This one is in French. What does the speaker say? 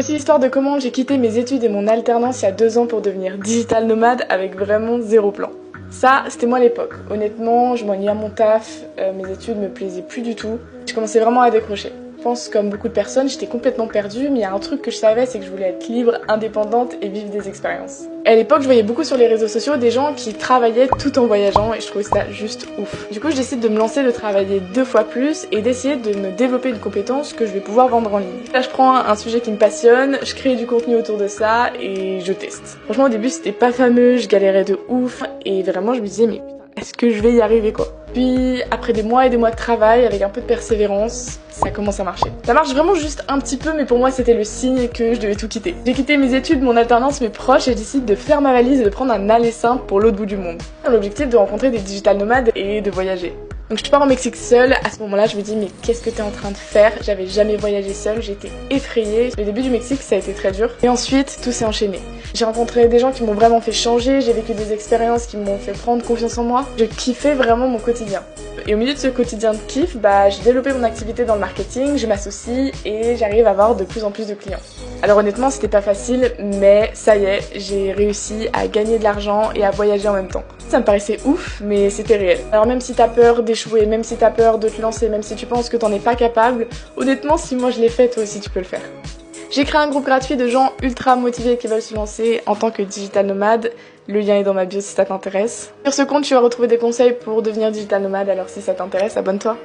Voici l'histoire de comment j'ai quitté mes études et mon alternance il y a 2 ans pour devenir digital nomade avec vraiment zéro plan. Ça, c'était moi à l'époque. Honnêtement, je m'ennuyais à mon taf, mes études me plaisaient plus du tout. Je commençais vraiment à décrocher. Je pense comme beaucoup de personnes, j'étais complètement perdue, mais il y a un truc que je savais, c'est que je voulais être libre, indépendante et vivre des expériences. Et à l'époque, je voyais beaucoup sur les réseaux sociaux des gens qui travaillaient tout en voyageant et je trouvais ça juste ouf. Du coup, je décide de me lancer, de travailler 2 fois plus et d'essayer de me développer une compétence que je vais pouvoir vendre en ligne. Là, je prends un sujet qui me passionne, je crée du contenu autour de ça et je teste. Franchement, au début, c'était pas fameux, je galérais de ouf et vraiment, je me disais, mais putain, est-ce que je vais y arriver quoi? Puis, après des mois et des mois de travail, avec un peu de persévérance, ça commence à marcher. Ça marche vraiment juste un petit peu, mais pour moi c'était le signe que je devais tout quitter. J'ai quitté mes études, mon alternance, mes proches et je décide de faire ma valise et de prendre un aller simple pour l'autre bout du monde. L'objectif de rencontrer des digital nomades et de voyager. Donc je pars au Mexique seule, à ce moment-là je me dis mais qu'est-ce que t'es en train de faire? J'avais jamais voyagé seule, j'étais effrayée. Le début du Mexique ça a été très dur. Et ensuite tout s'est enchaîné. J'ai rencontré des gens qui m'ont vraiment fait changer, j'ai vécu des expériences qui m'ont fait prendre confiance en moi. Je kiffais vraiment mon quotidien. Et au milieu de ce quotidien de kiff, j'ai développé mon activité dans le marketing, je m'associe et j'arrive à avoir de plus en plus de clients. Alors honnêtement c'était pas facile, mais ça y est, j'ai réussi à gagner de l'argent et à voyager en même temps. Ça me paraissait ouf, mais c'était réel. Alors même si t'as peur d'échouer, même si t'as peur de te lancer, même si tu penses que t'en es pas capable, honnêtement si moi je l'ai fait, toi aussi tu peux le faire. J'ai créé un groupe gratuit de gens ultra motivés qui veulent se lancer en tant que digital nomade. Le lien est dans ma bio si ça t'intéresse. Sur ce compte, tu vas retrouver des conseils pour devenir digital nomade, alors si ça t'intéresse, abonne-toi.